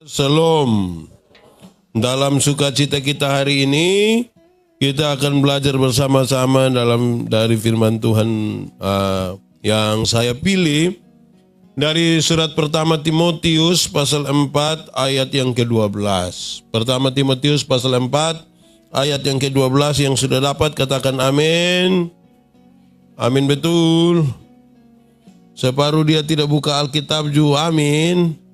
Shalom. Dalam sukacita kita hari ini, kita akan belajar bersama-sama dari firman Tuhan yang saya pilih dari surat pertama Timotius pasal 4 ayat yang ke-12. Pertama Timotius pasal 4 ayat yang ke-12, yang sudah dapat katakan amin. Amin betul. Separuh dia tidak buka Alkitab juga, amin.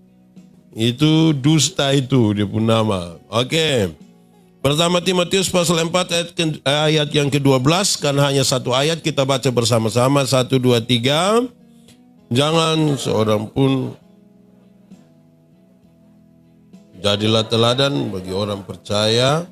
Itu dusta, itu dia pun nama. Oke. Pertama Timotius pasal 4 ayat yang ke-12, karena hanya satu ayat kita baca bersama-sama. 1, 2, 3. Jangan seorang pun jadilah teladan bagi orang percaya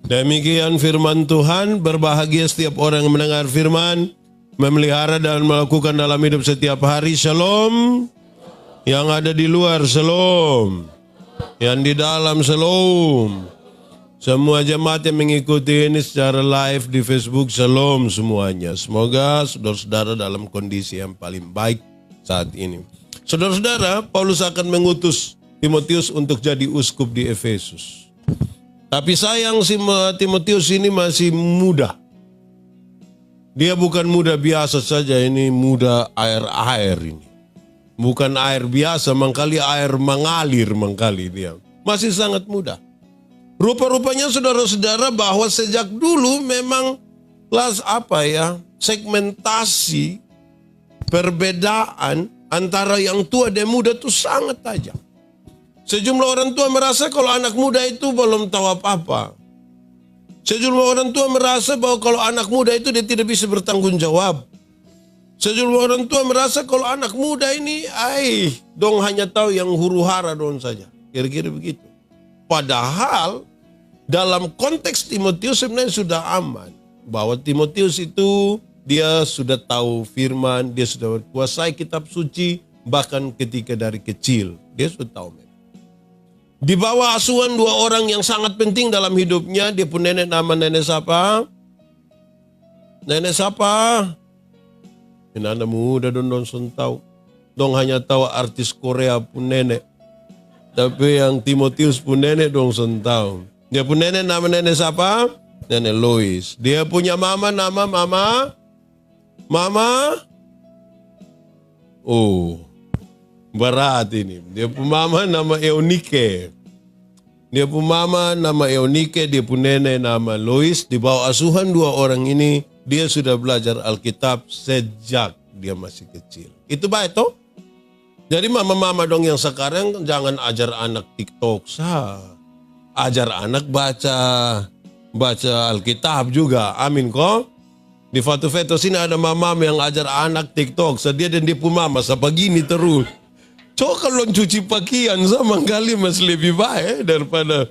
Demikian firman Tuhan. Berbahagia setiap orang yang mendengar firman, memelihara dan melakukan dalam hidup setiap hari. Shalom. Yang ada di luar, shalom. Yang di dalam, shalom. Semua jemaat yang mengikuti ini secara live di Facebook, shalom semuanya. Semoga saudara-saudara dalam kondisi yang paling baik saat ini. Saudara-saudara, Paulus akan mengutus Timotius untuk jadi uskup di Efesus. Tapi sayang si Timotius ini masih muda. Dia bukan muda biasa saja, ini muda air-air ini. Bukan air biasa, mangkali air mengalir mangkali dia. Masih sangat muda. Rupa-rupanya saudara-saudara bahwa sejak dulu memang segmentasi perbedaan antara yang tua dan muda itu sangat tajam. Sejumlah orang tua merasa kalau anak muda itu belum tahu apa-apa. Sejumlah orang tua merasa bahwa kalau anak muda itu dia tidak bisa bertanggung jawab. Sejumlah orang tua merasa kalau anak muda ini, dong hanya tahu yang huru-hara dong saja. Kira-kira begitu. Padahal dalam konteks Timotius sebenarnya sudah aman. Bahwa Timotius itu dia sudah tahu firman, dia sudah berkuasai kitab suci, bahkan ketika dari kecil. Dia sudah tahu. Di bawah asuhan dua orang yang sangat penting dalam hidupnya. Dia pun nenek siapa? Nenek siapa? Ini anak muda don tahu. Dong hanya tahu artis Korea pun nenek. Tapi yang Timotius pun nenek dong tahu. Dia pun nenek siapa? Nenek Lois. Dia punya mama nama Mama. Oh, berat ini. Dia pun mama nama Eunike. Dia pun mama nama Eunike, dia pun nenek nama Lois. Di bawah asuhan dua orang ini, dia sudah belajar Alkitab sejak dia masih kecil. Itu baik toh? Jadi mama-mama dong yang sekarang jangan ajar anak TikTok ajar anak baca Alkitab juga. Amin kok. Di Fatu-Feto sini ada mama yang ajar anak TikTok. Dia dan dia pun mama gini terus. Coba kalau cuci pakaian sama kali masih lebih baik daripada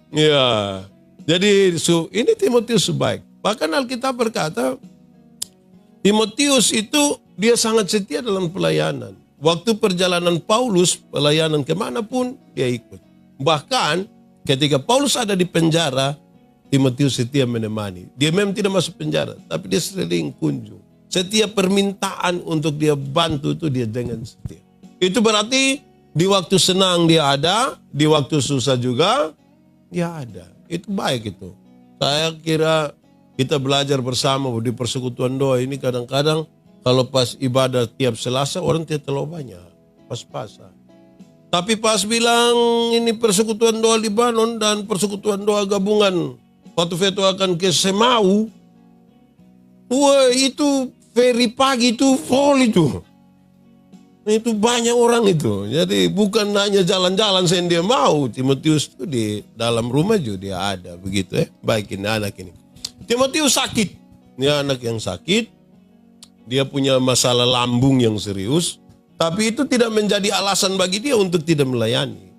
ya. Jadi ini Timotius baik. Bahkan Alkitab berkata Timotius itu dia sangat setia dalam pelayanan. Waktu perjalanan Paulus pelayanan kemanapun dia ikut. Bahkan ketika Paulus ada di penjara, Timotius setia menemani. Dia memang tidak masuk penjara, tapi dia sering kunjung. Setiap permintaan untuk dia bantu itu dia dengan setia. Itu berarti di waktu senang dia ada, di waktu susah juga dia ada. Itu baik itu. Saya kira kita belajar bersama di persekutuan doa ini kadang-kadang kalau pas ibadah tiap Selasa orang tidak terlalu banyak. Pas-pasan. Tapi pas bilang ini persekutuan doa Libanon dan persekutuan doa gabungan Fatu-Feto akan ke Semau. Wah itu very pagi itu full itu. Itu banyak orang itu. Jadi bukan hanya jalan-jalan saya dia mau. Timotius itu di dalam rumah juga dia ada. Begitu ya. Baik ini anak ini. Timotius sakit. Ini anak yang sakit. Dia punya masalah lambung yang serius. Tapi itu tidak menjadi alasan bagi dia untuk tidak melayani.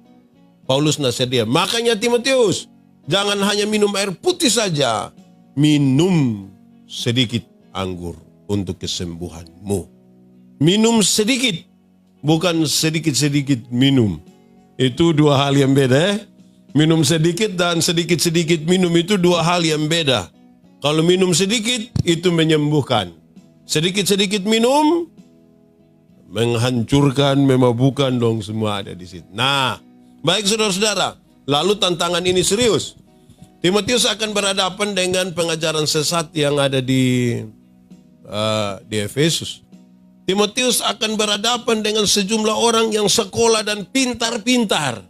Paulus nasihat dia. Makanya Timotius, jangan hanya minum air putih saja. Minum sedikit anggur untuk kesembuhanmu. Minum sedikit. Bukan sedikit-sedikit minum. Itu dua hal yang beda. Minum sedikit dan sedikit-sedikit minum itu dua hal yang beda. Kalau minum sedikit itu menyembuhkan. Sedikit-sedikit minum, menghancurkan, memabukkan dong semua ada di situ. Nah, baik saudara-saudara, lalu tantangan ini serius. Timotius akan berhadapan dengan pengajaran sesat yang ada di Efesus. Timotius akan berhadapan dengan sejumlah orang yang sekolah dan pintar-pintar.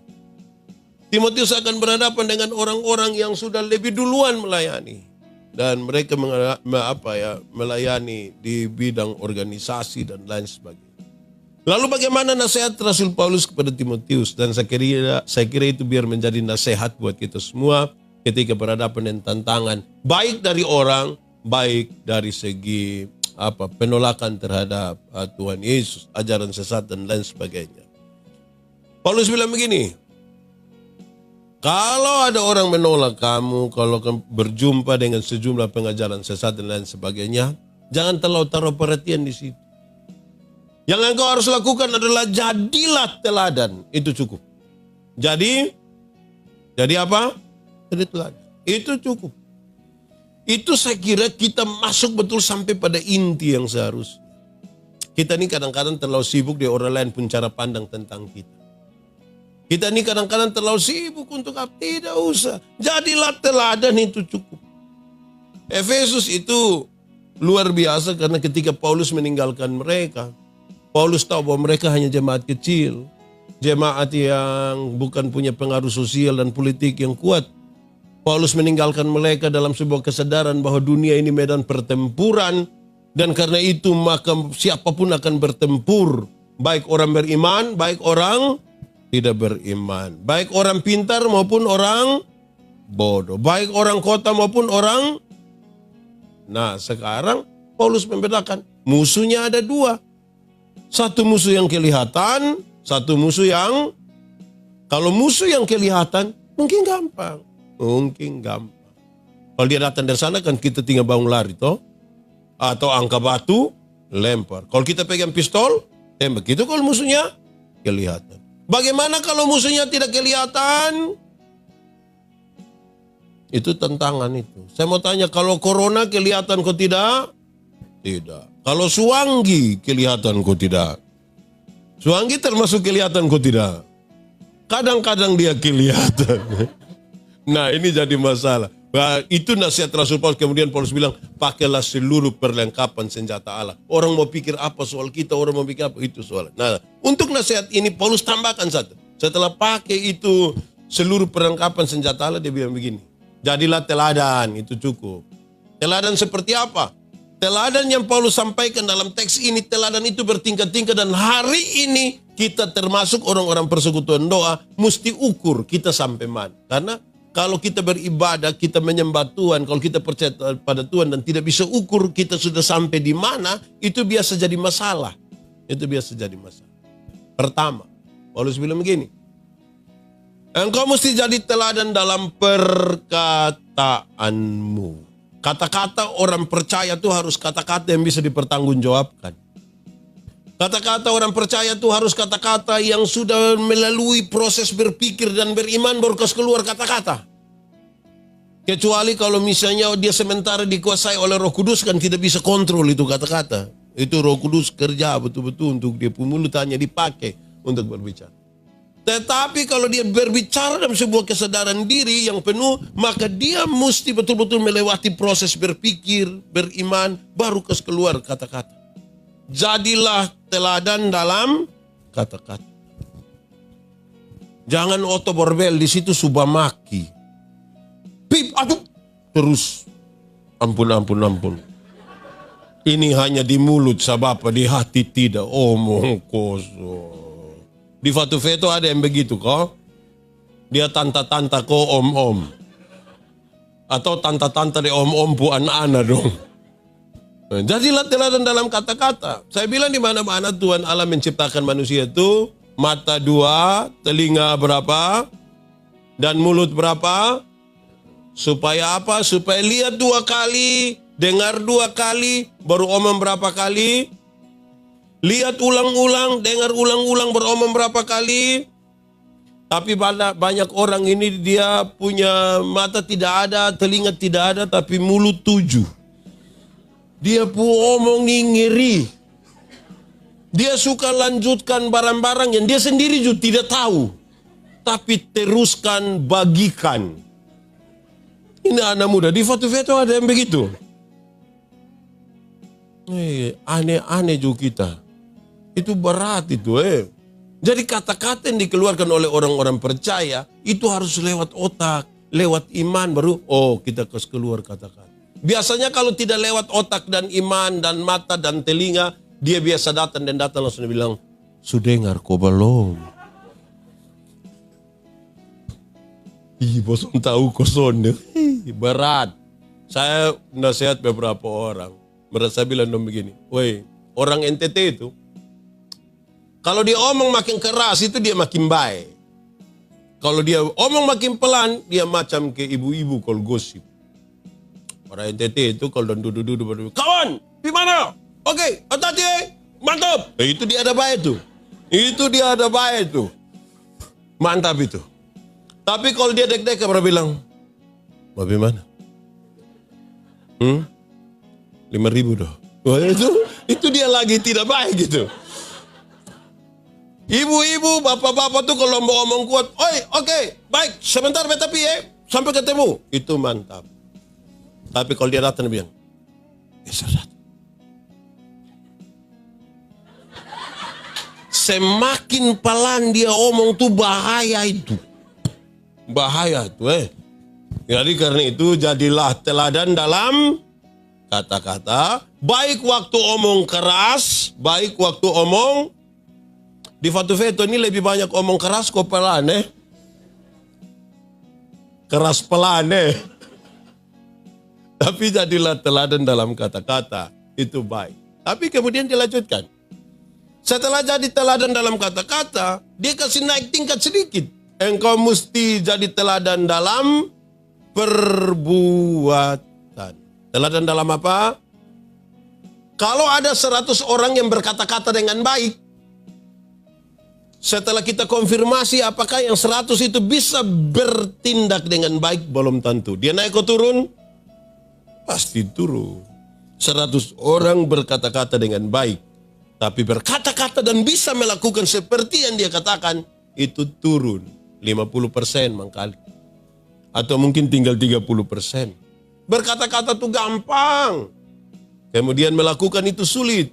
Timotius akan berhadapan dengan orang-orang yang sudah lebih duluan melayani. Dan mereka melayani di bidang organisasi dan lain sebagainya. Lalu bagaimana nasihat Rasul Paulus kepada Timotius? Dan saya kira itu biar menjadi nasihat buat kita semua ketika berhadapan dengan tantangan. Baik dari orang, baik dari segi penolakan terhadap Tuhan Yesus, ajaran sesat dan lain sebagainya. Paulus bilang begini, kalau ada orang menolak kamu, kalau kamu berjumpa dengan sejumlah pengajaran sesat dan lain sebagainya, jangan terlalu taruh perhatian di situ. Yang engkau harus lakukan adalah jadilah teladan, itu cukup. Jadi apa? Jadi teladan, itu cukup. Itu saya kira kita masuk betul sampai pada inti yang seharusnya. Kita ini kadang-kadang terlalu sibuk di orang lain pun cara pandang tentang kita. Kita ini kadang-kadang terlalu sibuk untuk apa? Tidak usah. Jadilah teladan, itu cukup. Efesus itu luar biasa karena ketika Paulus meninggalkan mereka, Paulus tahu bahwa mereka hanya jemaat kecil. Jemaat yang bukan punya pengaruh sosial dan politik yang kuat. Paulus meninggalkan mereka dalam sebuah kesadaran bahwa dunia ini medan pertempuran. Dan karena itu maka siapapun akan bertempur. Baik orang beriman, baik orang tidak beriman. Baik orang pintar maupun orang bodoh. Baik orang kota maupun orang. Nah sekarang Paulus membedakan. Musuhnya ada dua. Satu musuh yang kelihatan. Satu musuh yang. Kalau musuh yang kelihatan mungkin gampang. Mungkin gampang. Kalau dia datang dari sana kan kita tinggal bangun lari toh. Atau angkat batu lempar. Kalau kita pegang pistol tembak. Itu kalau musuhnya kelihatan. Bagaimana kalau musuhnya tidak kelihatan? Itu tantangan itu. Saya mau tanya, kalau corona kelihatan kok tidak? Tidak. Kalau Suanggi kelihatan kok tidak? Suanggi termasuk kelihatan kok tidak? Kadang-kadang dia kelihatan. Nah ini jadi masalah. Nah, itu nasihat Rasul Paulus. Kemudian Paulus bilang, pakailah seluruh perlengkapan senjata Allah. Orang mau pikir apa soal kita, orang mau pikir apa, itu soal. Nah, untuk nasihat ini Paulus tambahkan satu. Setelah pakai itu seluruh perlengkapan senjata Allah, dia bilang begini. Jadilah teladan, itu cukup. Teladan seperti apa? Teladan yang Paulus sampaikan dalam teks ini, teladan itu bertingkat-tingkat. Dan hari ini kita termasuk orang-orang persekutuan doa, mesti ukur kita sampai mana. Karena kalau kita beribadah, kita menyembah Tuhan, kalau kita percaya pada Tuhan dan tidak bisa ukur kita sudah sampai di mana, itu biasa jadi masalah. Itu biasa jadi masalah. Pertama, Paulus bilang begini, engkau mesti jadi teladan dalam perkataanmu. Kata-kata orang percaya itu harus kata-kata yang bisa dipertanggungjawabkan. Kata-kata orang percaya itu harus kata-kata yang sudah melalui proses berpikir dan beriman baru keluar kata-kata. Kecuali kalau misalnya dia sementara dikuasai oleh Roh Kudus kan tidak bisa kontrol itu kata-kata. Itu Roh Kudus kerja betul-betul untuk dia mulutnya dipakai untuk berbicara. Tetapi kalau dia berbicara dalam sebuah kesadaran diri yang penuh, maka dia mesti betul-betul melewati proses berpikir, beriman, baru keluar kata-kata. Jadilah teladan dalam kata-kata. Jangan Otto Borbel di situ subah maki. Pip, aduh, terus ampun. Ini hanya di mulut sabapa, di hati tidak. Omong kosong. Di Fatu Veto ada yang begitu kok. Dia tanta-tanta ko om-om. Atau tanta-tanta de om-om pu anak-anak dong. Jadilah teladan dalam kata-kata. Saya bilang di mana-mana Tuhan Allah menciptakan manusia itu mata 2, telinga berapa, dan mulut berapa? Supaya apa? Supaya lihat 2 kali, dengar 2 kali, baru omong berapa kali? Lihat ulang-ulang, dengar ulang-ulang, beromong berapa kali? Tapi banyak orang ini dia punya mata tidak ada, telinga tidak ada, tapi mulut 7. Dia pu omong ni ngeri. Dia suka lanjutkan barang-barang yang dia sendiri juga tidak tahu. Tapi teruskan bagikan. Ini anak muda. Di foto-foto ada yang begitu. Aneh-aneh juga kita. Itu berat itu. Jadi kata-kata yang dikeluarkan oleh orang-orang percaya, itu harus lewat otak, lewat iman baru, kita keluar kata-kata. Biasanya kalau tidak lewat otak dan iman dan mata dan telinga, dia biasa datang langsung bilang, sudah dengar kok belum? Bosan tahu kosong. Berat. Saya nasihat beberapa orang. Merasa bilang dong begini, woi, orang NTT itu, kalau dia omong makin keras itu dia makin baik. Kalau dia omong makin pelan, dia macam ke ibu-ibu kalau gosip. Orang NTT itu kalau duduk-duduk, kawan, di mana? Oke, hati-hati, mantap. Itu dia ada baik tuh. Itu dia ada baik tuh. Mantap itu. Tapi kalau dia dek-dek pernah bilang, babi mana? 5.000 doh. Wah, itu dia lagi tidak baik gitu. Ibu-ibu, bapak-bapak tuh kalau mau ngomong kuat, oke, baik, sebentar tapi sampai ketemu. Itu mantap. Tapi kalau dia datang dia bilang, semakin pelan dia omong tuh bahaya itu. Bahaya itu. Jadi karena itu jadilah teladan dalam kata-kata. Baik waktu omong keras, baik waktu omong. Di foto-foto ini lebih banyak omong keras kok pelan Keras pelan Tapi jadilah teladan dalam kata-kata. Itu baik. Tapi kemudian dilanjutkan. Setelah jadi teladan dalam kata-kata, dia kasih naik tingkat sedikit. Engkau mesti jadi teladan dalam perbuatan. Teladan dalam apa? Kalau ada 100 orang yang berkata-kata dengan baik, setelah kita konfirmasi apakah yang 100 itu bisa bertindak dengan baik, belum tentu. Dia naik atau turun? Pasti turun. 100 orang berkata-kata dengan baik, tapi berkata-kata dan bisa melakukan seperti yang dia katakan, itu turun 50% mangkali. Atau mungkin tinggal 30%. Berkata-kata itu gampang. Kemudian melakukan itu sulit.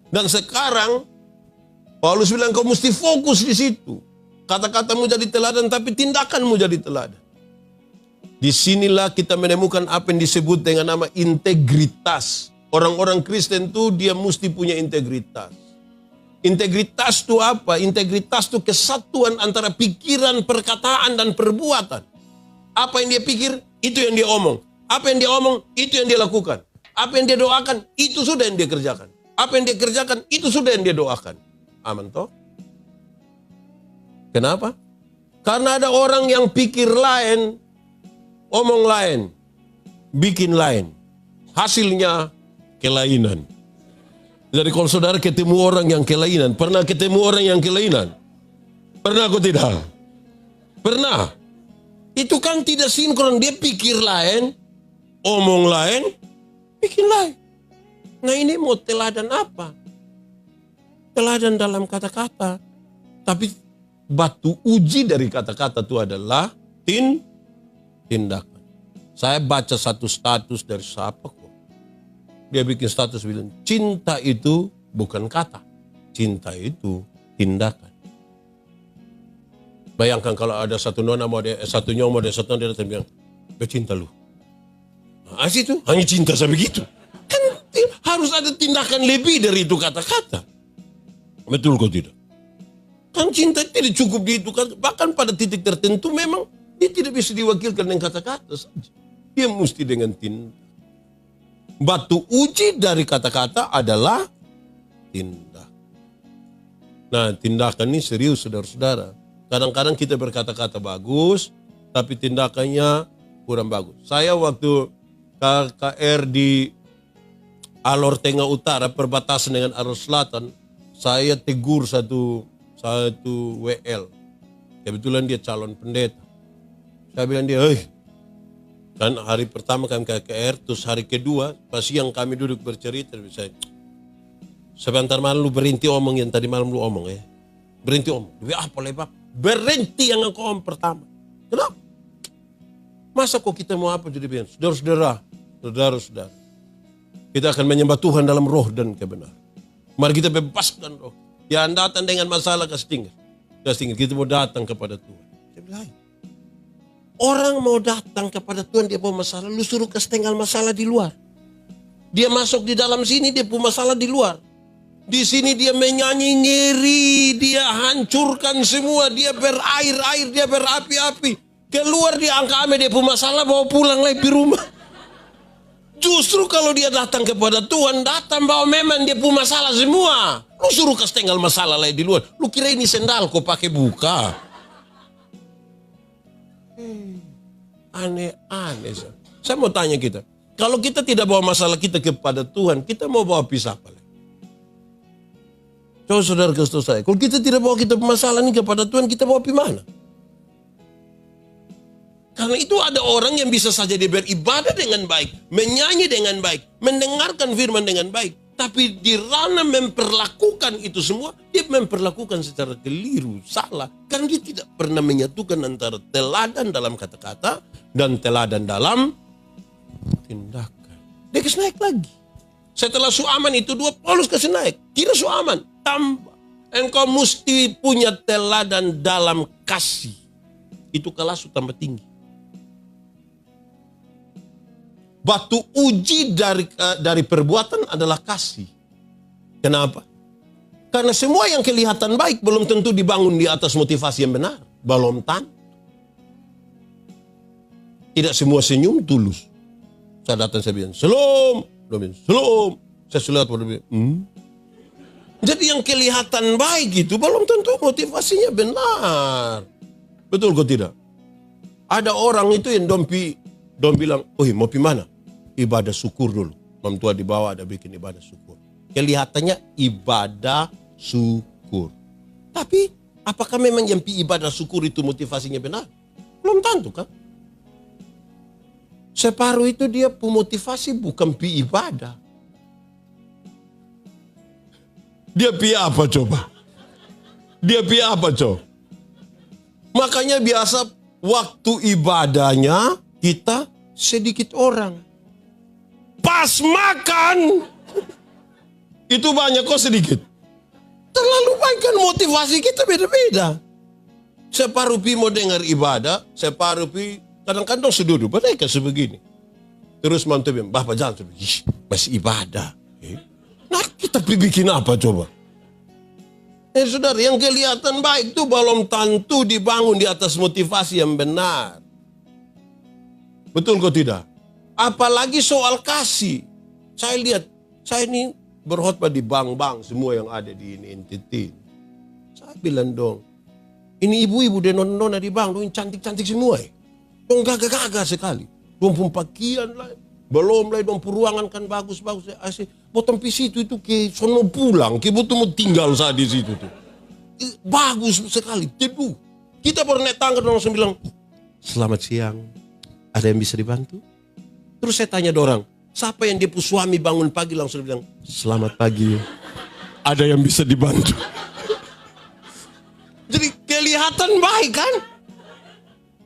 Dan sekarang Paulus bilang kau mesti fokus di situ. Kata-katamu jadi teladan tapi tindakanmu jadi teladan. Disinilah kita menemukan apa yang disebut dengan nama integritas. Orang-orang Kristen itu dia mesti punya integritas. Integritas itu apa? Integritas itu kesatuan antara pikiran, perkataan, dan perbuatan. Apa yang dia pikir, itu yang dia omong. Apa yang dia omong, itu yang dia lakukan. Apa yang dia doakan, itu sudah yang dia kerjakan. Apa yang dia kerjakan, itu sudah yang dia doakan. Aman toh? Kenapa? Karena ada orang yang pikir lain, omong lain, bikin lain. Hasilnya kelainan. Jadi kalau saudara ketemu orang yang kelainan, pernah ketemu orang yang kelainan? Pernah atau tidak? Pernah. Itu kan tidak sinkron. Dia pikir lain, omong lain, bikin lain. Nah ini mau teladan apa? Teladan dalam kata-kata. Tapi batu uji dari kata-kata itu adalah tindakan. Saya baca satu status dari siapa kok. Dia bikin status bilang, cinta itu bukan kata. Cinta itu tindakan. Bayangkan kalau ada satu nona satu nyomo dan satu nona dia bilang, cinta lu. Nah, itu hanya cinta saya begitu. Kan harus ada tindakan lebih dari itu kata-kata. Betul kok tidak? Kan cinta tidak cukup di itu. Bahkan pada titik tertentu memang dia tidak bisa diwakilkan dengan kata-kata saja. Dia mesti dengan tindakan. Batu uji dari kata-kata adalah tindak. Nah, tindakan ini serius saudara-saudara. Kadang-kadang kita berkata-kata bagus, tapi tindakannya kurang bagus. Saya waktu KKR di Alor Tengah Utara, perbatasan dengan Alor Selatan, saya tegur satu WL. Kebetulan dia calon pendeta. Saya bilang dia, Kan hari pertama kami ke KKR, terus hari kedua, pas siang kami duduk bercerita, saya, sebentar malam lu berhenti omong yang tadi malam lu omong ya. Berhenti omong. Dia apa lebak? Berhenti yang aku omong pertama. Kenapa? Masa kok kita mau apa jadi biar? Saudara-saudara. Kita akan menyembah Tuhan dalam roh dan kebenaran. Mari kita bebaskan roh. Yang datang dengan masalah kasih tinggal. Kita mau datang kepada Tuhan. Saya bilang, orang mau datang kepada Tuhan dia bawa masalah, lu suruh kasih tinggal masalah di luar. Dia masuk di dalam sini dia punya masalah di luar. Di sini dia menyanyi ngeri, dia hancurkan semua, dia berair-air, dia berapi-api. Keluar dia angka ame dia punya masalah bawa pulang lagi di rumah. Justru kalau dia datang kepada Tuhan, datang bawa memang dia punya masalah semua. Lu suruh kasih tinggal masalah lagi di luar. Lu kira ini sendal kok pakai buka. Aneh-aneh. Saya mau tanya kita. Kalau kita tidak bawa masalah kita kepada Tuhan, kita mau bawa pisah apa lagi? Coba saudara kasih tahu saya. Kalau kita tidak bawa kita masalah ini kepada Tuhan, kita bawa pi mana? Karena itu ada orang yang bisa saja dia beribadah dengan baik, menyanyi dengan baik, mendengarkan firman dengan baik. Tapi di ranah memperlakukan itu semua, dia memperlakukan secara keliru, salah. Karena dia tidak pernah menyatukan antara teladan dalam kata-kata dan teladan dalam tindakan. Dia kasih naik lagi. Setelah suaman itu dua, Paulus kasih naik. Tidak suaman, tambah. Engkau mesti punya teladan dalam kasih. Itu kelas tambah tinggi. Batu uji dari perbuatan adalah kasih. Kenapa? Karena semua yang kelihatan baik belum tentu dibangun di atas motivasi yang benar. Belum tentu. Tidak semua senyum tulus. Saya datang saya bilang, "Shalom." Dia bilang, "Shalom." Saya sulit pada dia. Jadi yang kelihatan baik itu belum tentu motivasinya benar. Betul kok tidak? Ada orang itu yang dom bilang, mau pi mana? Ibadah syukur dulu. Mam tua di bawah ada bikin ibadah syukur. Kelihatannya ibadah syukur. Tapi apakah memang yang pi ibadah syukur itu motivasinya benar? Belum tentu kan? Separuh itu dia motivasi bukan pi ibadah. Dia pi apa coba? Makanya biasa waktu ibadahnya kita sedikit orang. Pas makan itu banyak kok sedikit. Terlalu baik kan motivasi kita beda-beda. Separuh pi mau dengar ibadah, separuh pi kadang-kadang sudut mereka sebegini. Terus mantu bilang, "Bapak jangan masih ibadah." Nah kita bikin apa coba? Saudara, yang kelihatan baik itu belum tentu dibangun di atas motivasi yang benar. Betul kok tidak? Apalagi soal kasih. Saya lihat, saya ini berkhotbah di bank-bank semua yang ada di ini entity. Saya bilang dong, ini ibu-ibu dan nona-nona di bank, dong cantik-cantik semua. Dong gagah-gagah sekali. Dong pun pakaian lah. Belum lah, dong ruangan kan bagus-bagus. Potong PC itu ke sono pulang, ke butuh mau tinggal saat di situ tuh. Bagus sekali, teduh. Kita baru naik tangga dong langsung bilang, "Selamat siang, ada yang bisa dibantu?" Terus saya tanya orang, siapa yang dia suami bangun pagi langsung bilang, "Selamat pagi, ada yang bisa dibantu?" Jadi kelihatan baik kan?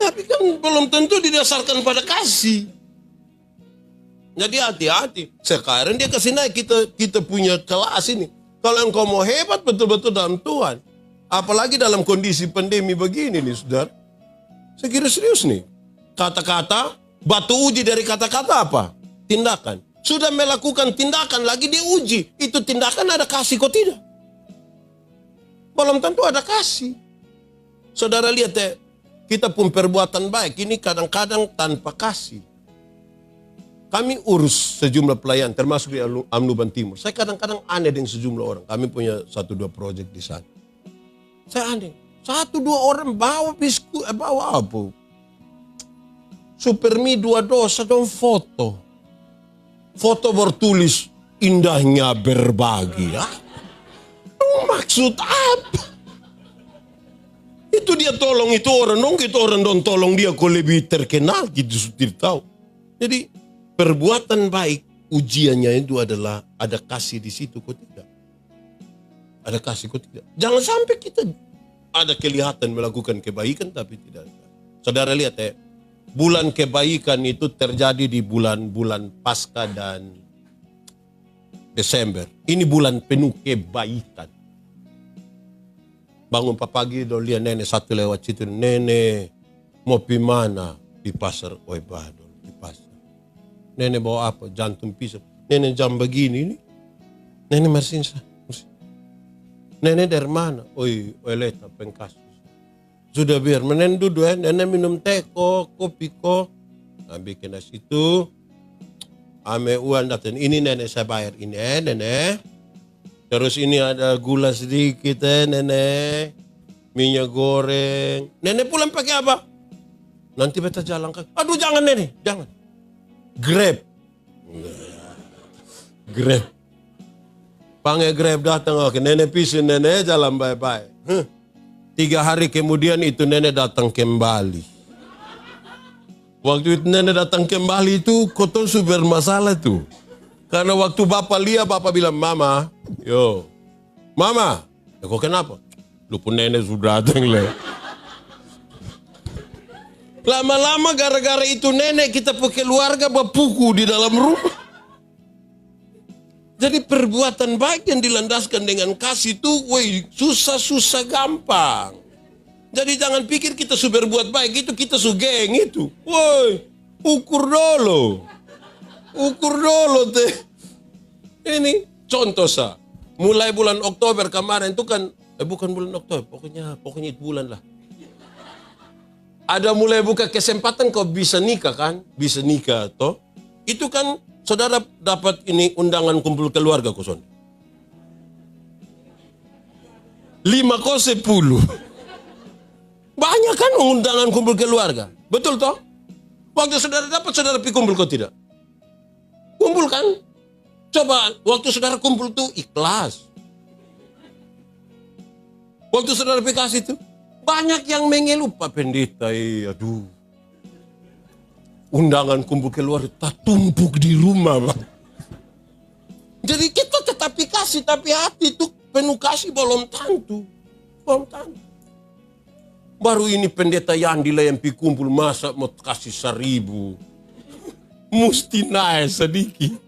Tapi kan belum tentu didasarkan pada kasih. Jadi hati-hati. Sekarang dia kasih naik kita punya kelas ini. Kalau engkau mau hebat betul-betul dalam Tuhan. Apalagi dalam kondisi pandemi begini nih saudara. Saya kira serius nih. Kata-kata, batu uji dari kata-kata apa? Tindakan. Sudah melakukan tindakan lagi diuji. Itu tindakan ada kasih kok tidak? Belum tentu ada kasih. Saudara lihat ya. Kita pun perbuatan baik ini kadang-kadang tanpa kasih. Kami urus sejumlah pelayan termasuk di Amnuban Timur. Saya kadang-kadang aneh dengan sejumlah orang. Kami punya 1-2 proyek di sana. Saya aneh. 1-2 orang bawa biskuit, bawa apa? Supermi 2 dosa dong foto. Foto bertulis indahnya berbagi. Maksud apa? Itu dia tolong itu orang dong, itu orang dong tolong dia kok lebih terkenal gitu tidak tahu. Jadi perbuatan baik ujiannya itu adalah ada kasih di situ kok tidak. Ada kasih kok tidak. Jangan sampai kita ada kelihatan melakukan kebaikan tapi tidak. Saudara lihat bulan kebaikan itu terjadi di bulan-bulan Paskah dan Desember. Ini bulan penuh kebaikan. Bangun pagi do lihat nenek satu lewat situ. Nenek mau pi mana? Di pasar Oibadon, di pasar. Nenek bawa apa? Jantung pisau. Nenek jam begini ini. Nenek marsinsa. Nenek dari mana? Oi, Leta Pengkasus. Sudah biar nenek duduk nenek minum teh kopi ko. Nah, bikin nasi itu. Ame uang datang. Ini nenek saya bayar ini nenek. Terus ini ada gula sedikit nenek. Minyak goreng. Nenek pulang pakai apa? Nanti beta jalan kaki. Aduh jangan nenek, jangan. Grab. Grab. Panggil Grab datang. Oke, nenek pisun nenek jalan baik-baik. 3 hari kemudian itu nenek datang kembali. Waktu itu nenek datang kembali itu kotor super masalah tuh. Karena waktu bapak lihat, bapak bilang, Mama, Mama, kok kenapa? Lu pun nenek sudah datang le. Lama-lama gara-gara itu nenek kita pakai keluarga berpuku di dalam rumah. Jadi perbuatan baik yang dilandaskan dengan kasih itu, susah-susah gampang. Jadi jangan pikir kita super buat baik itu kita sugeng itu. Ukur dulu. Ukur dulu teh. Ini contoh sah. Mulai bulan Oktober kemarin itu kan, bukan bulan Oktober, pokoknya itu bulan lah. Ada mulai buka kesempatan kau bisa nikah kan? Bisa nikah toh. Itu kan saudara dapat ini undangan kumpul keluarga koson. 5 kau 10. Banyak kan undangan kumpul keluarga. Betul toh? Waktu saudara dapat saudara pergi kumpul kau tidak? Kumpul kan? Coba waktu saudara kumpul tuh ikhlas. Waktu saudara kasih itu banyak yang mengeluh Pak Pendeta. Aduh. Undangan kumpul keluarga tak tumpuk di rumah Bang. Jadi kita tetapi kasih tapi hati itu penuh kasih belum tentu. Belum tentu. Baru ini pendeta Yandi lah yang pergi kumpul masa mau kasih 1.000. Mesti naik sedikit.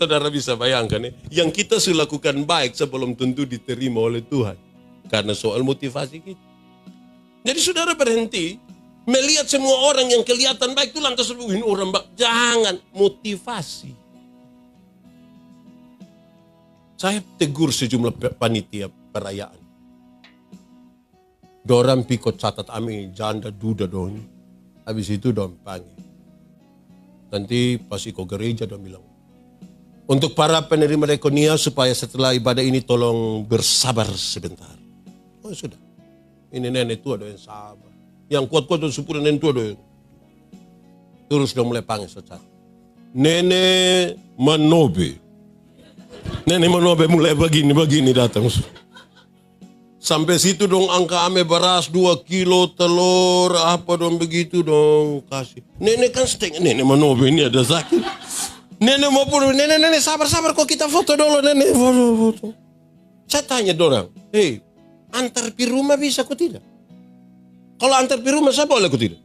Saudara bisa bayangkan yang kita sudah lakukan baik sebelum tentu diterima oleh Tuhan. Karena soal motivasi kita. Jadi saudara berhenti melihat semua orang yang kelihatan baik itu lantas ini orang baik. Jangan motivasi. Saya tegur sejumlah panitia perayaan. Dorang pikot catat ame janda duda dong. Habis itu dong panggil. Nanti pas iko gereja dong bilang. Untuk para penerima rekonia supaya setelah ibadah ini tolong bersabar sebentar. Oh sudah. Ini nenek tua doang sabar. Yang kuat-kuat dan sepuluh nenek tua doang. Terus dong mulai panggil secara. Nenek Manobe. Nenek Manobe mulai begini datang. Sampai situ dong angka ame beras 2 kilo telur apa dong begitu dong kasih. Nenek kan setengah nenek Manobe ini ada sakit. Nenek mau pun nenek sabar kok kita foto dulu nenek foto. Saya tanya dorang, antar pi rumah bisa kok tidak? Kalau antar pi rumah saya boleh kok tidak?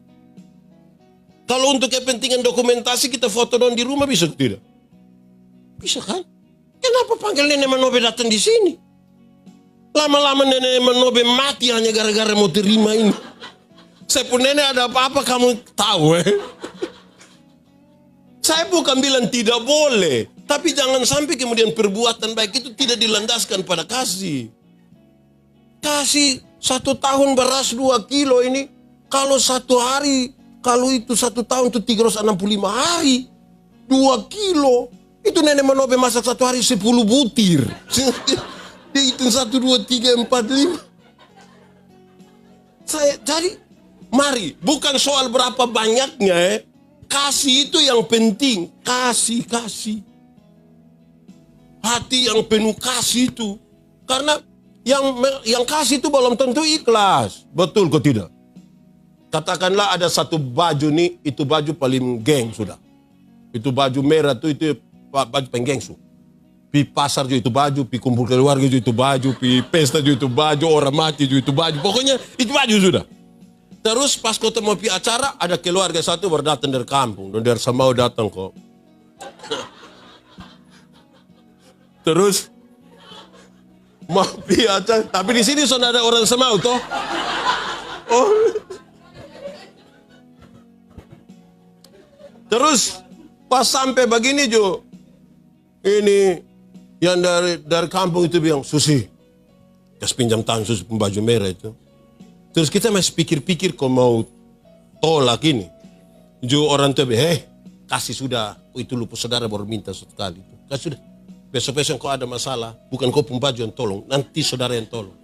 Kalau untuk kepentingan dokumentasi kita foto dong di rumah bisa kok tidak? Bisa kan? Kenapa panggil nenek Manobe datang di sini? Lama-lama nenek Manobe mati hanya gara-gara mau terima ini. Saya pun nenek ada apa-apa kamu tahu Saya bukan bilang tidak boleh. Tapi jangan sampai kemudian perbuatan baik itu tidak dilandaskan pada kasih. Kasih 1 tahun beras 2 kilo ini. Kalau 1 hari, kalau itu 1 tahun itu 365 hari. 2 kilo. Itu nenek Manobe masak 1 hari 10 butir. Dia hitung 1, 2, 3, 4, 5. Jadi mari, bukan soal berapa banyaknya Kasih itu yang penting. Kasih. Hati yang penuh kasih itu. Karena yang kasih itu belum tentu ikhlas. Betul kok tidak? Katakanlah ada satu baju nih, itu baju paling geng sudah. Itu baju merah tuh, itu baju penggeng su. Pi pasar juga itu baju, pi kumpul keluarga juga itu baju, pi pesta juga itu baju, orang mati juga itu baju. Pokoknya itu baju sudah. Terus pas kau mau pi acara, ada keluarga satu berdatang dari kampung, dan dari Samau datang kok. Terus mau pi acara, tapi di sini sudah ada orang Samau toh. Oh. Terus pas sampai begini Jo, ini yang dari kampung itu bilang, Susi, kasih pinjam tangan Susi baju merah itu. Terus kita masih pikir-pikir kok mau tolak ini. Jo orang tua bilang, kasih sudah, itu lupa saudara baru minta sekali. Kasih sudah, besok-besok kau ada masalah, bukan kau pun baju yang tolong, nanti saudara yang tolong.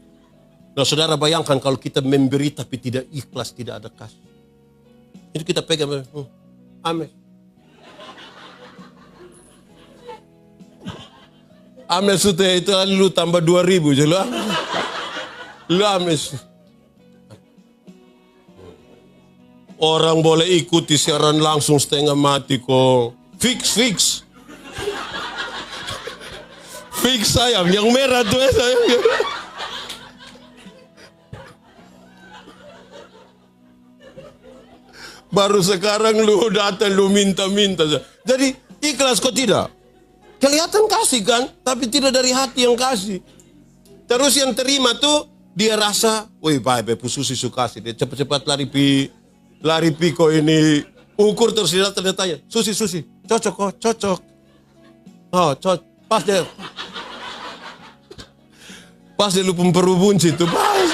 Nah saudara bayangkan kalau kita memberi tapi tidak ikhlas, tidak ada kasih. Itu kita pegang, amin. Amin sudah itu lu tambah 2.000 je lu. Lu amin. Orang boleh ikuti siaran langsung setengah mati kok. Fix. Fix sayang, yang merah tuh sayang. Baru sekarang lu datang lu minta-minta. Jadi ikhlas kok tidak? Kelihatan kasih kan, tapi tidak dari hati yang kasih. Terus yang terima tuh dia rasa, wih baik Susi suka sih, dia cepat-cepat lari pi kok ini ukur terus dia tanya, Susi cocok kok, cocok. Oh cocok, pas dia lupa perubunci itu pas.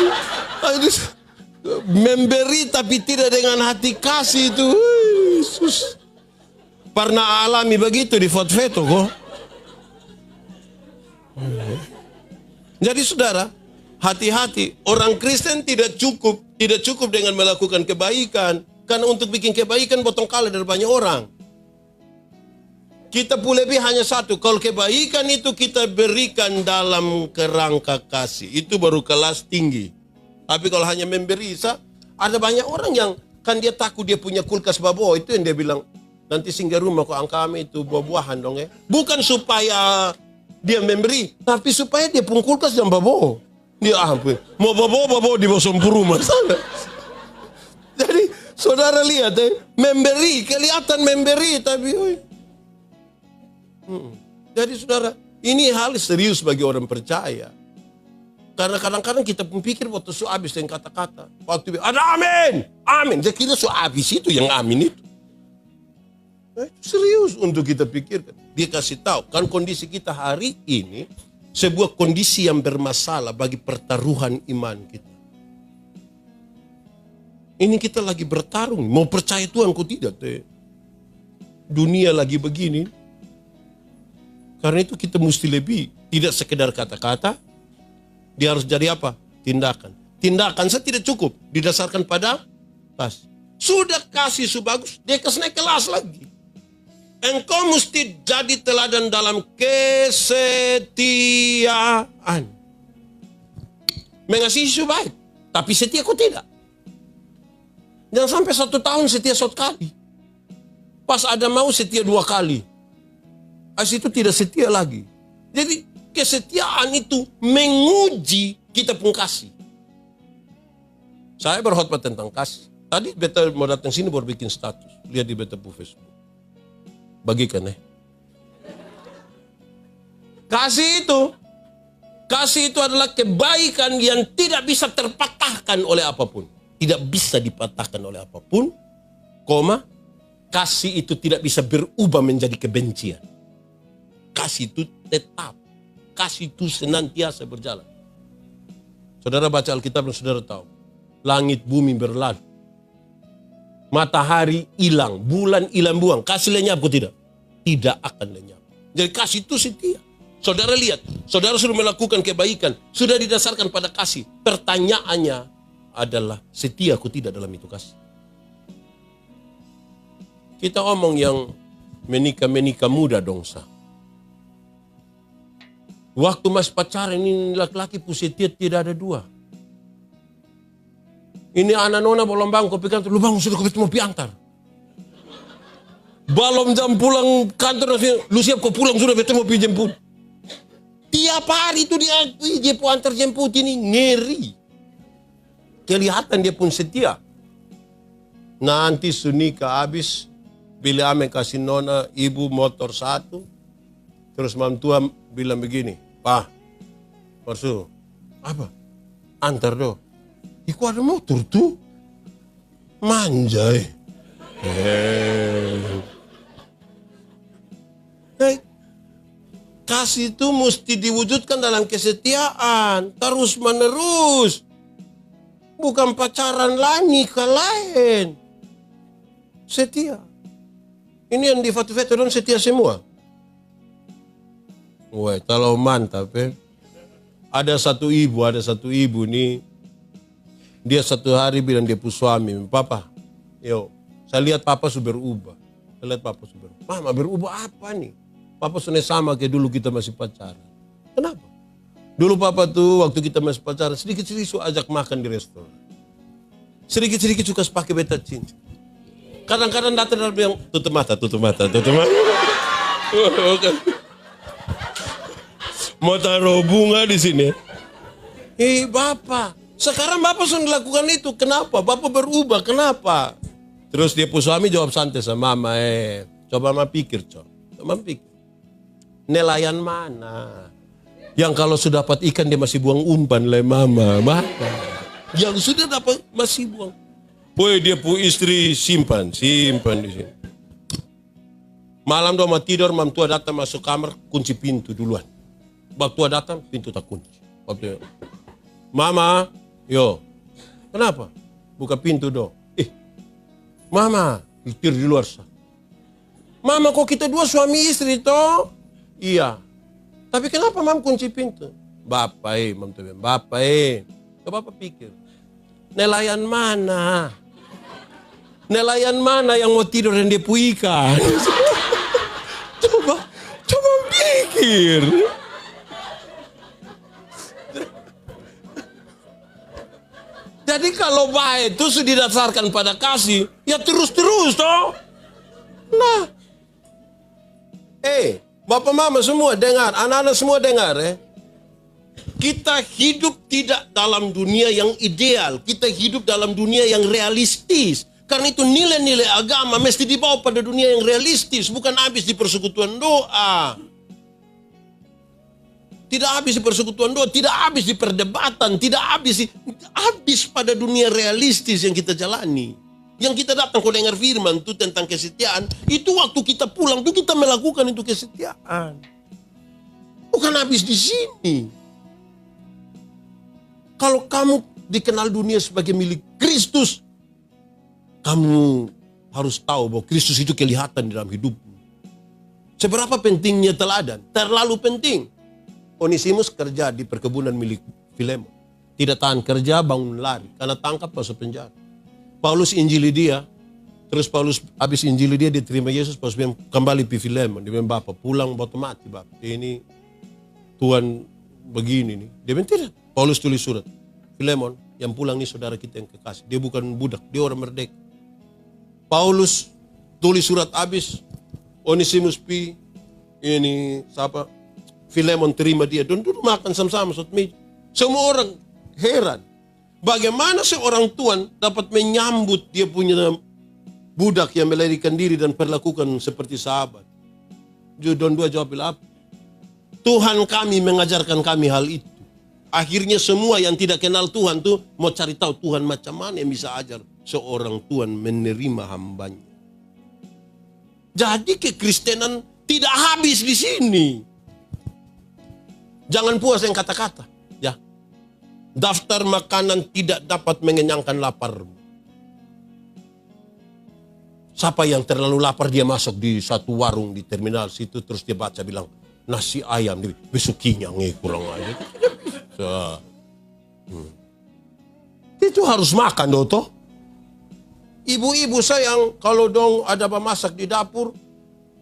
Memberi tapi tidak dengan hati kasih itu. Yesus. Pernah alami begitu di Fort Veto kok. Jadi saudara, hati-hati. Orang Kristen tidak cukup dengan melakukan kebaikan. Karena untuk bikin kebaikan potong kalah dari banyak orang. Kita pun lebih hanya satu. Kalau kebaikan itu kita berikan dalam kerangka kasih. Itu baru kelas tinggi. Tapi kalau hanya memberi, ada banyak orang yang kan dia takut dia punya kulkas bawa. Itu yang dia bilang, nanti singgah rumah kok kami itu buah-buahan dong ya. Bukan supaya dia memberi, tapi supaya dia pun kulkas yang bawa. Dia mau bawa di bawah rumah sana. Jadi saudara lihat memberi, kelihatan memberi tapi Jadi saudara, ini hal serius bagi orang percaya. Karena kadang-kadang kita pun pikir waktu habis dengan kata-kata. Waktu ada amin. Dia kira habis itu yang amin itu. Serius untuk kita pikirkan. Dia kasih tahu, kan kondisi kita hari ini sebuah kondisi yang bermasalah bagi pertaruhan iman kita. Ini kita lagi bertarung, mau percaya Tuhan kok tidak. Dunia lagi begini. Karena itu kita mesti lebih, tidak sekedar kata-kata, dia harus jadi apa? Tindakan. Tindakan saya tidak cukup, didasarkan pada kasih. Sudah kasih sebagus, dia naik kelas lagi. Engkau mesti jadi teladan dalam kesetiaan. Mengasihi baik, tapi setia kau tidak. Jangan sampai 1 tahun setia 1 kali. Pas ada mau setia 2 kali. As itu tidak setia lagi. Jadi kesetiaan itu menguji kita pun kasih. Saya berkhotbah tentang kasih. Tadi beta mau datang sini baru bikin status. Lihat di beta pu Facebook. Bagikan Kasih itu adalah kebaikan yang tidak bisa terpatahkan oleh apapun. Tidak bisa dipatahkan oleh apapun. Kasih itu tidak bisa berubah menjadi kebencian. Kasih itu tetap. Kasih itu senantiasa berjalan. Saudara baca Alkitab dan saudara tahu. Langit bumi berlalu. Matahari hilang, bulan hilang buang. Kasih lenyap kok tidak? Tidak akan lenyap. Jadi kasih itu setia. Saudara lihat, saudara sudah melakukan kebaikan. Sudah didasarkan pada kasih. Pertanyaannya adalah setia kok tidak dalam itu kasih? Kita omong yang menikah muda dong sah. Waktu masih pacaran ini laki-laki setia tidak ada 2. Ini anak nona belum bangun kopi kantor. Lu bangun sudah kopi mau piantar. Belum jam pulang kantor, lu siap kau pulang sudah betul mau jemput. Tiap hari itu dia antar jemput ini ngeri. Kelihatan dia pun setia. Nanti sunika habis, bila ame kasih nona ibu motor satu, terus mam tua bilang begini, Pak, Marsu, apa? Antar do. Iku ada motor tuh. Manjai. Kasih itu mesti diwujudkan dalam kesetiaan. Terus menerus. Bukan pacaran lah, nikah lain. Setia. Ini yang di Fatu-Fatu dan setia semua. Wah, kalau mantap ya. Ada satu ibu nih. Dia satu hari bilang dia pun suami, Papa, yo, saya lihat Papa sudah berubah. Mama berubah apa nih? Papa sudah sama kayak dulu kita masih pacaran. Kenapa? Dulu Papa tuh waktu kita masih pacaran, sedikit-sedikit suka ajak makan di restoran. Sedikit-sedikit suka pakai beta cincin. Kadang-kadang datang dan bilang, tutup mata. Mau taruh bunga di sini. Bapak. Sekarang Bapak sudah lakukan itu. Kenapa? Bapak berubah. Kenapa? Terus dia pun suami jawab santai sama Mama. Coba Mama pikir. Nelayan mana? Yang kalau sudah dapat ikan dia masih buang umpan lah Mama. Mana? Yang sudah dapat masih buang. Boy, dia pun istri simpan di sini. Malam dia mau tidur, Mam tua datang masuk kamar, kunci pintu duluan. Waktu tua datang, pintu tak kunci. Mama, yo, kenapa? Buka pintu do. Mama, pikir di luar sana. Mama, kok kita dua suami istri toh? Iya. Tapi kenapa Mam kunci pintu? Bapak, Mam tuh bilang, Bapak, coba Bapak pikir. Nelayan mana? Nelayan mana yang mau tidur dan dia ikan? Coba pikir. Jadi kalau baik itu sudah didasarkan pada kasih, ya terus-terus toh. Nah, Bapak Mama semua dengar, anak-anak semua dengar ya. Kita hidup tidak dalam dunia yang ideal, kita hidup dalam dunia yang realistis. Karena itu nilai-nilai agama mesti dibawa pada dunia yang realistis, bukan habis di persekutuan doa. Tidak habis di persekutuan doa, tidak habis di perdebatan, tidak habis pada dunia realistis yang kita jalani. Yang kita datang kau dengar firman itu tentang kesetiaan, itu waktu kita pulang itu kita melakukan itu kesetiaan. Bukan habis di sini. Kalau kamu dikenal dunia sebagai milik Kristus, kamu harus tahu bahwa Kristus itu kelihatan di dalam hidupmu. Seberapa pentingnya teladan? Terlalu penting. Onesimus kerja di perkebunan milik Filemon. Tidak tahan kerja, bangun lari. Karena tangkap masuk penjara. Paulus injili dia. Terus Paulus habis injili dia diterima Yesus. Paulus bilang kembali ke Filemon. Dia bilang, Bapak pulang batu mati Bapak. Ini Tuhan begini nih. Dia bilang tidak. Paulus tulis surat. Filemon yang pulang ini saudara kita yang kekasih. Dia bukan budak. Dia orang merdeka. Paulus tulis surat habis. Onesimus pi. Ini siapa? Filemon terima dia dan duduk makan sama-sama satu meja. Semua orang heran. Bagaimana seorang tuan dapat menyambut dia punya budak yang melarikan diri dan perlakukan seperti sahabat. Don dua jawab apa? Tuhan kami mengajarkan kami hal itu. Akhirnya semua yang tidak kenal Tuhan tuh mau cari tahu Tuhan macam mana yang bisa ajar seorang Tuhan menerima hambanya. Jadi kekristenan tidak habis di sini. Jangan puas yang kata-kata, ya. Daftar makanan tidak dapat mengenyangkan lapar. Siapa yang terlalu lapar dia masuk di satu warung di terminal situ terus dia baca bilang nasi ayam, dia besok kenyang kurang aja. Itu harus makan toh. Ibu-ibu sayang kalau dong ada masak di dapur.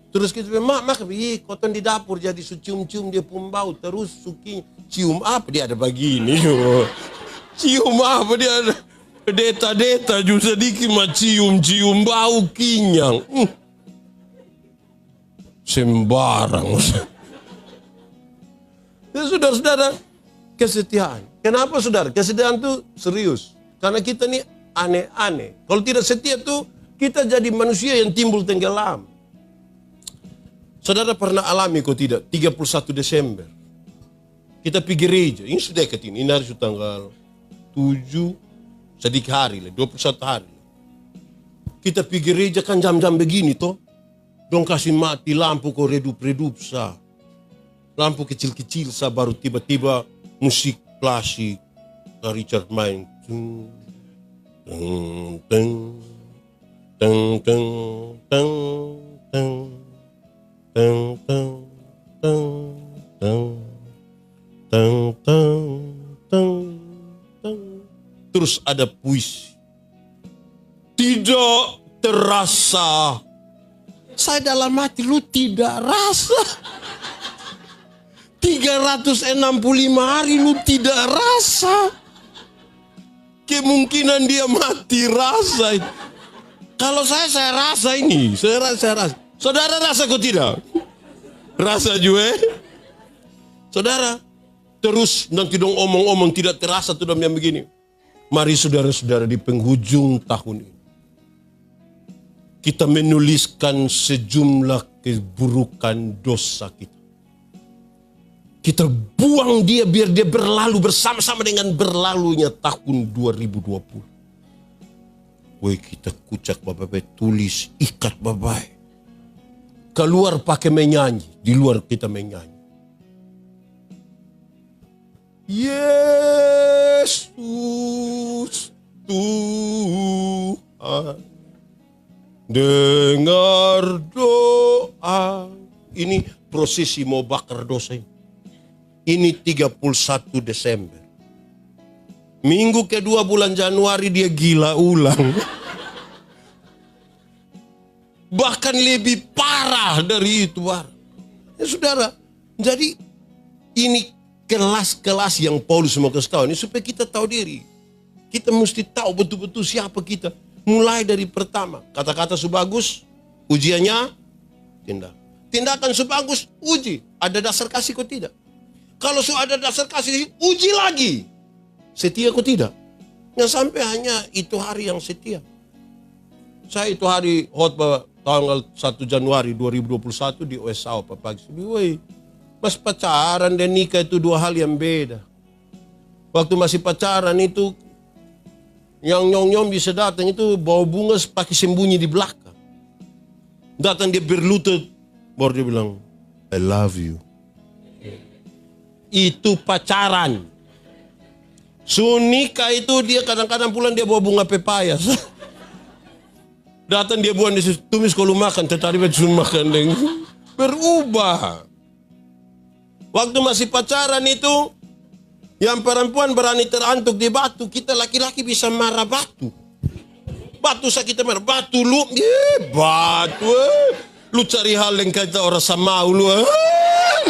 Terus kita bilang, mak, koton di dapur jadi cium-cium dia pun bau. Terus suki cium apa dia ada begini. Cium apa dia ada. Deta-deta juga sedikit cium-cium bau kinyang. Sembarang. Ya, saudara-saudara, kesetiaan. Kenapa saudara? Kesetiaan itu serius. Karena kita ini aneh-aneh. Kalau tidak setia tuh kita jadi manusia yang timbul tenggelam. Saudara pernah alami kok tidak? 31 Desember. Kita pergi gereja. Ini sudah dekat ini. Ini hari tanggal 7. Sedikit hari lah, 21 hari. Kita pergi gereja kan jam-jam begini toh. Dong kasih mati lampu kok redup-redup sah. Lampu kecil-kecil sah baru tiba-tiba musik klasik. Richard main. Teng, teng, teng, teng, teng, teng, teng, teng, teng, teng, teng, teng, teng, teng. Terus ada puisi. Tidak terasa. Saya dalam hati, lu tidak rasa. 365 hari lu tidak rasa. Kemungkinan dia mati rasa. Kalau saya rasa ini. Saya rasa. Saudara rasa kok tidak? Rasa juga. Saudara. Terus nanti dong omong-omong tidak terasa tuh dong yang begini. Mari saudara-saudara di penghujung tahun ini. Kita menuliskan sejumlah keburukan dosa kita. Kita buang dia biar dia berlalu bersama-sama dengan berlalunya tahun 2020. Woi kita kucak babai, tulis ikat babai. Keluar pakai menyanyi, di luar kita menyanyi. Yesus Tuhan, dengar doa. Ini prosesi mau bakar dosa ini. Ini 31 Desember. Minggu kedua bulan Januari dia gila ulang. Bahkan lebih parah dari itu. Ya, saudara, jadi ini kelas-kelas yang Paulus mau kasih tahu ini supaya kita tahu diri. Kita mesti tahu betul-betul siapa kita. Mulai dari pertama, kata-kata subagus, ujiannya tindak. Tindakan subagus, uji. Ada dasar kasih kok tidak? Kalau sudah ada dasar kasih, uji lagi. Setia kok tidak? Yang sampai hanya itu hari yang setia. Saya itu hari khotbah tanggal 1 Januari 2021 di OSAO pagi. Woi, mas pacaran dan nikah itu dua hal yang beda. Waktu masih pacaran itu, yang nyong-nyong bisa datang itu bawa bunga pakai sembunyi di belakang. Datang dia berlutut, baru dia bilang, I love you. Itu pacaran. Sunika itu dia kadang-kadang pulang dia bawa bunga pepaya. Datang dia buang di situ, tumis kalau makan, tetapi cuma makan deng. Berubah. Waktu masih pacaran itu, yang perempuan berani terantuk di batu, kita laki-laki bisa marah batu. Batu sakit marah, batu lu, batu. Lu cari hal yang kata orang sama lu.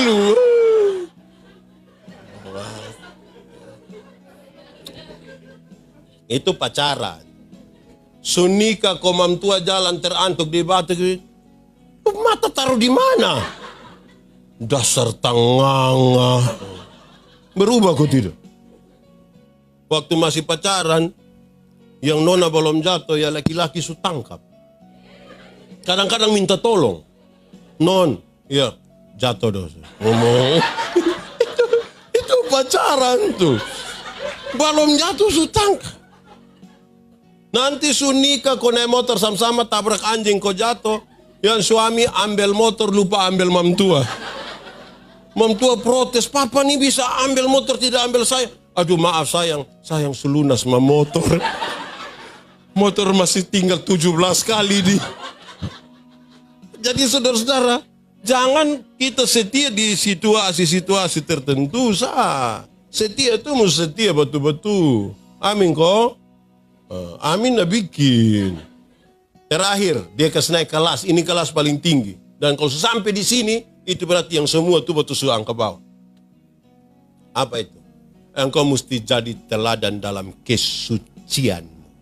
Lu. Itu pacaran. Sunika komam tua jalan terantuk di batu. Mata taruh di mana? Dasar tanganga. Berubah kok tidak? Waktu masih pacaran, yang nona belum jatuh ya laki-laki su tangkap. Kadang-kadang minta tolong. Non, ya jatuh dosa. Ngomong. itu pacaran tuh. Belum jatuh su tangkap. Nanti su nikah kau naik motor sama-sama tabrak anjing kau jatuh. Yang suami ambil motor lupa ambil mam tua. Mam tua protes, papa nih bisa ambil motor tidak ambil saya. Aduh maaf sayang selunas mam motor. Motor masih tinggal 17 kali di. Jadi saudara-saudara, jangan kita setia di situasi-situasi tertentu sah. Setia itu mesti setia betul-betul. Amin kok. Amin nak bikin. Terakhir dia kasih naik kelas. Ini kelas paling tinggi. Dan kalau sampai di sini itu berarti yang semua itu betul suang ke bawah. Apa itu? Engkau mesti jadi teladan dalam kesucianmu.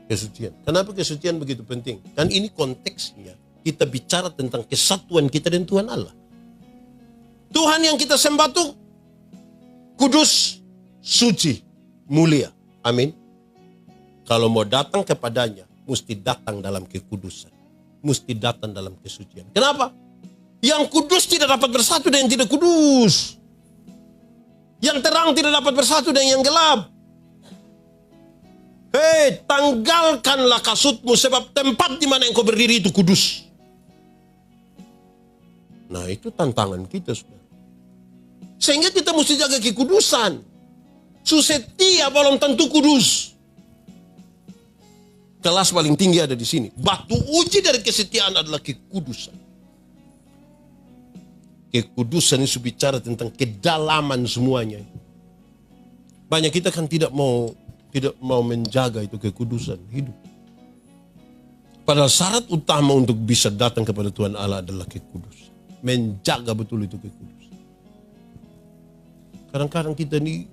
Kesucian. Kenapa kesucian begitu penting? Kan ini konteksnya. Kita bicara tentang kesatuan kita dan Tuhan Allah. Tuhan yang kita sembah tuh kudus, suci, mulia. Amin. Kalau mau datang kepadanya, mesti datang dalam kekudusan. Mesti datang dalam kesucian. Kenapa? Yang kudus tidak dapat bersatu dengan yang tidak kudus. Yang terang tidak dapat bersatu dengan yang gelap. Hei, tanggalkanlah kasutmu sebab tempat di mana engkau berdiri itu kudus. Nah, itu tantangan kita, saudara. Sehingga kita mesti jaga kekudusan. Susetia belum tentu kudus. Kelas paling tinggi ada di sini. Batu uji dari kesetiaan adalah kekudusan. Kekudusan itu bicara tentang kedalaman semuanya. Banyak kita kan tidak mau menjaga itu kekudusan hidup. Padahal syarat utama untuk bisa datang kepada Tuhan Allah adalah kekudusan. Menjaga betul itu kekudusan. Kadang-kadang kita ini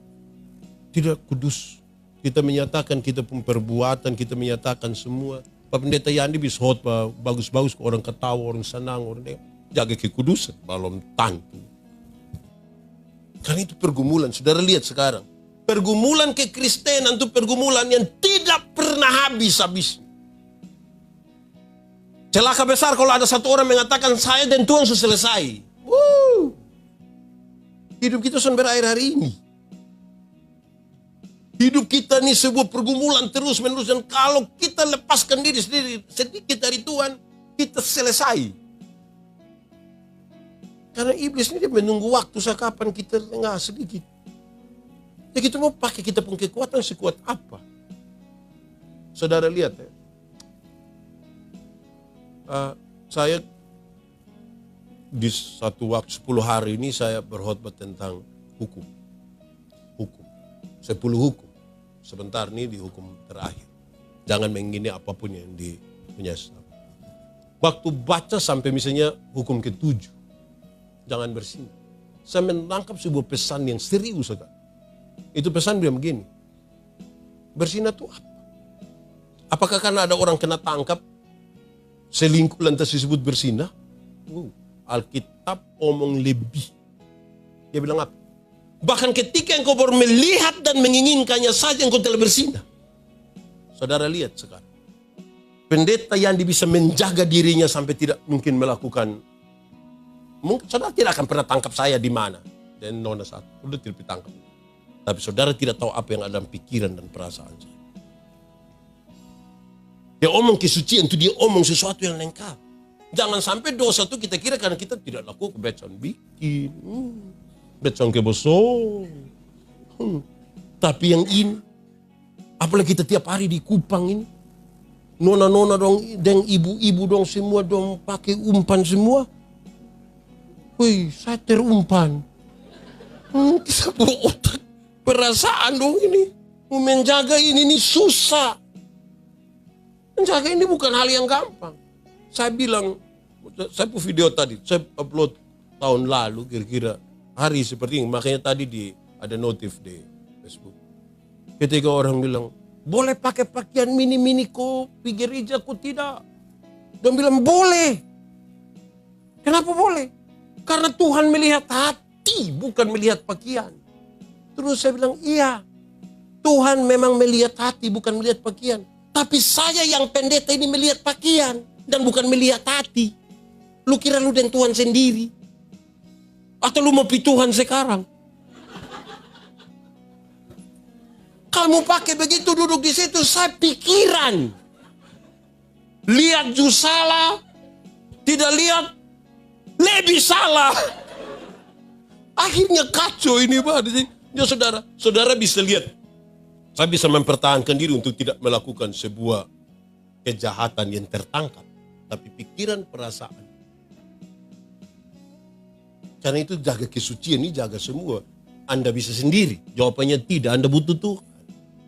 tidak kudus. Kita menyatakan kita pun perbuatan, kita menyatakan semua. Pak Pendeta Yandi bisa khotbah bagus-bagus, orang ketawa, orang senang, orang jaga kekudusan. Belum tentu. Karena itu pergumulan. Saudara lihat sekarang. Pergumulan kekristenan itu pergumulan yang tidak pernah habis-habis. Celaka besar kalau ada satu orang mengatakan saya dan Tuhan sudah selesai. Hidup kita sudah berakhir hari ini. Hidup kita ini sebuah pergumulan terus-menerus. Dan kalau kita lepaskan diri sendiri sedikit dari Tuhan, kita selesai. Karena iblis ini dia menunggu waktu kapan kita lengah sedikit. Ya kita mau pakai kita pun kekuatan sekuat apa? Saudara lihat ya. Saya di satu waktu 10 hari ini saya berkhotbah tentang hukum. 10 hukum. Sebentar ini di hukum terakhir. Jangan mengingini apapun yang menyesal. Waktu baca sampai misalnya hukum ke-7. Jangan bersinah. Saya menangkap sebuah pesan yang serius sekali. Itu pesan dia begini. Bersinah itu apa? Apakah karena ada orang kena tangkap selingkuh lantas disebut bersinah? Alkitab omong lebih. Dia bilang apa? Bahkan ketika engkau baru melihat dan menginginkannya saja engkau telah bersinah. Saudara lihat sekarang. Pendeta yang bisa menjaga dirinya sampai tidak mungkin melakukan. Mungkin saudara tidak akan pernah tangkap saya di mana. Dan nona satu. Udah tidak ditangkap. Tapi saudara tidak tahu apa yang ada dalam pikiran dan perasaan saya. Dia omong kesucian itu dia omong sesuatu yang lengkap. Jangan sampai dosa itu kita kira karena kita tidak lakukan becon bikin. Becon kebosong. Tapi yang ini. Apalagi kita tiap hari di Kupang ini. Nona-nona dong dan ibu-ibu dong semua dong pakai umpan semua. Wih, saya terumpan. Kita berotak. Perasaan dong ini. Menjaga ini susah. Menjaga ini bukan hal yang gampang. Saya bilang, saya pun video tadi, saya upload tahun lalu kira-kira hari seperti ini. Makanya tadi ada notif di Facebook. Ketika orang bilang, boleh pakai pakaian mini-mini kok, pergi gereja kok tidak. Dan bilang, boleh. Kenapa boleh? Karena Tuhan melihat hati, bukan melihat pakaian. Terus saya bilang, iya. Tuhan memang melihat hati, bukan melihat pakaian. Tapi saya yang pendeta ini melihat pakaian. Dan bukan melihat hati. Lu kira lu dan Tuhan sendiri? Atau lu mau pi Tuhan sekarang? Kamu pakai begitu duduk di situ, saya pikiran. Lihat ju salah. Tidak lihat, lebih salah. Akhirnya kacau ini Pak. Ya saudara bisa lihat. Saya bisa mempertahankan diri untuk tidak melakukan sebuah kejahatan yang tertangkap. Tapi pikiran, perasaan. Karena itu jaga kesucian ini, jaga semua. Anda bisa sendiri. Jawabannya tidak, Anda butuh Tuhan.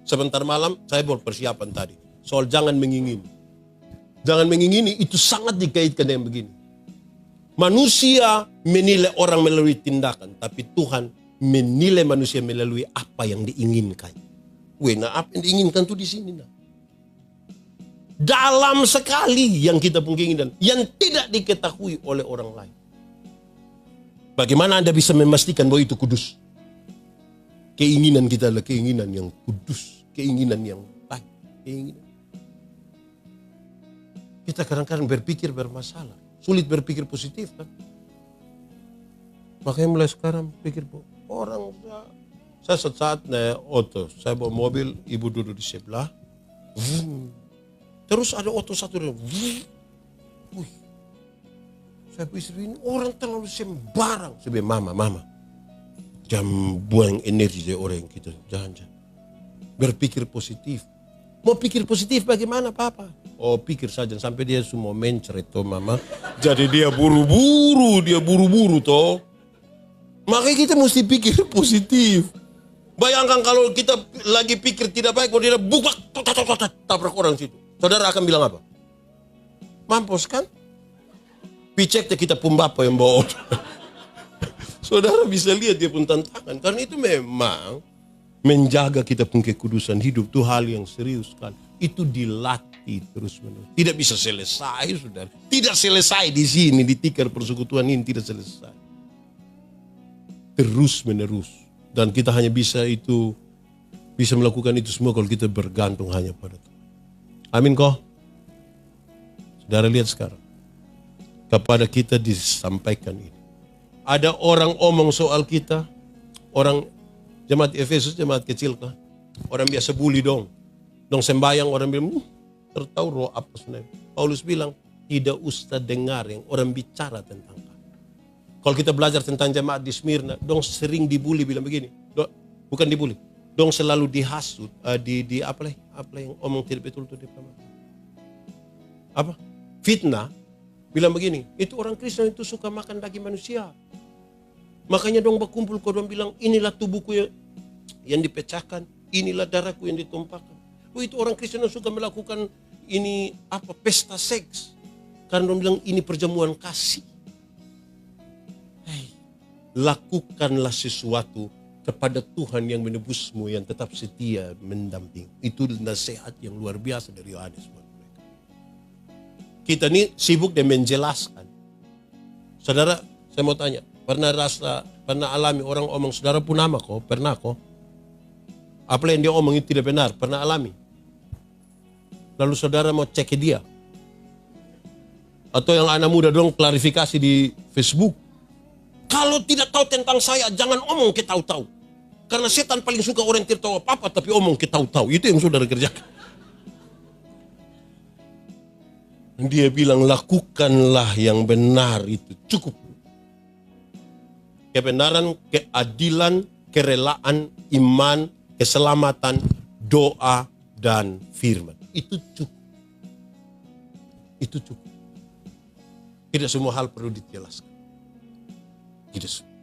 Sebentar malam saya buat persiapan tadi. Soal jangan mengingini. Jangan mengingini itu sangat dikaitkan dengan begini. Manusia menilai orang melalui tindakan. Tapi Tuhan menilai manusia melalui apa yang diinginkan. Nah apa yang diinginkan tuh di sini. Nah. Dalam sekali yang kita punya keinginan, yang tidak diketahui oleh orang lain. Bagaimana Anda bisa memastikan bahwa itu kudus? Keinginan kita adalah keinginan yang kudus, keinginan yang baik, keinginan. Kita kadang-kadang berpikir bermasalah, sulit berpikir positif kan? Makanya mulai sekarang pikir orang, saya saat naik oto, saya bawa mobil, ibu duduk di sebelah, terus ada oto satu, wih, saya istri ini orang terlalu sembarang, saya bilang mama, jangan buang energi dari orang yang kita, jangan. Berpikir positif. Mau pikir positif bagaimana papa? Oh pikir saja sampai dia semua mencret toh mama. Jadi dia buru-buru toh. Makanya kita mesti pikir positif. Bayangkan kalau kita lagi pikir tidak baik, kalau dia buka, tabrak orang situ. Saudara akan bilang apa? Mampus kan? Picek kita pun bapak yang bawa. Saudara bisa lihat dia pun tantangan. Karena itu memang menjaga kita pun kekudusan hidup itu hal yang serius sekali. Itu dilatih terus menerus. Tidak bisa selesai, saudara. Tidak selesai di sini, di tikar persekutuan ini tidak selesai. Terus menerus. Dan kita hanya bisa melakukan itu semua kalau kita bergantung hanya pada Tuhan. Amin kok. Saudara lihat sekarang. Kepada kita disampaikan ini. Ada orang omong soal kita. Orang jemaat Efesus, jemaat kecil kah? Orang biasa bully dong. Dong sembayang orang bilang, tertahu roh apa sebenarnya. Paulus bilang, tidak usah dengar yang orang bicara tentang kamu. Kalau kita belajar tentang jemaat di Smyrna, dong sering dibully bilang begini. Bukan dibully. Dong selalu dihasut, apa yang omong tidak betul itu di apa? Fitnah. Bilang begini, itu orang Kristen itu suka makan daging manusia. Makanya dong berkumpul, kau dong bilang, inilah tubuhku yang dipecahkan, inilah darahku yang ditumpahkan. Oh, itu orang Kristen yang suka melakukan ini pesta seks. Karena dong bilang ini perjamuan kasih. Hey, lakukanlah sesuatu kepada Tuhan yang menebusmu, yang tetap setia mendamping. Itu nasihat yang luar biasa dari Yohanes buat mereka. Kita ini sibuk dan menjelaskan. Saudara, saya mau tanya, pernah alami orang omong saudara pun nama kok? Pernah kok? Apa yang dia omong itu tidak benar? Pernah alami? Lalu saudara mau cek dia? Atau yang anak muda dong klarifikasi di Facebook. Kalau tidak tahu tentang saya, jangan omong ke tahu-tahu. Karena setan paling suka orang yang tidak tahu apa-apa tapi omong ke tahu-tahu. Itu yang saudara kerjakan. Dia bilang lakukanlah yang benar itu cukup. Kebenaran, keadilan, kerelaan, iman, keselamatan, doa, dan firman. Itu cukup. Itu cukup. Tidak semua hal perlu dijelaskan. Tidak semua.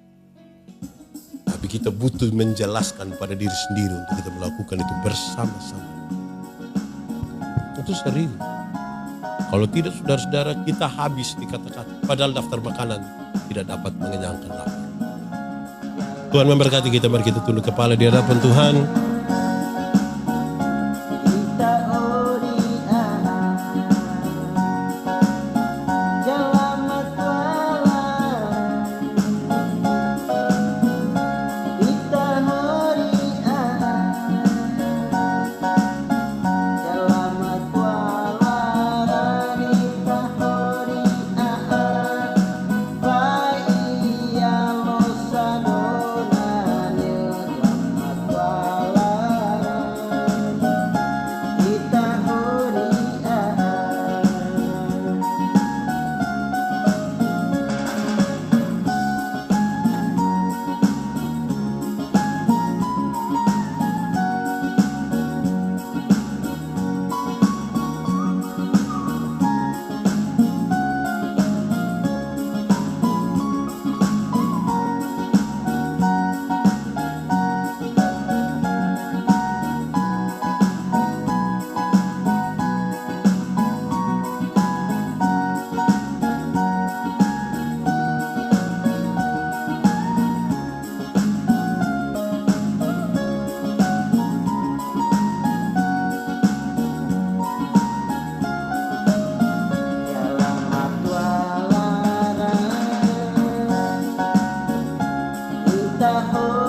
Tapi kita butuh menjelaskan pada diri sendiri untuk kita melakukan itu bersama-sama. Itu serius. Kalau tidak saudara-saudara kita habis di kata-kata. Padahal daftar makanan tidak dapat mengenyangkan lapar. Tuhan memberkati kita, mari kita tunduk kepala di hadapan Tuhan. tahun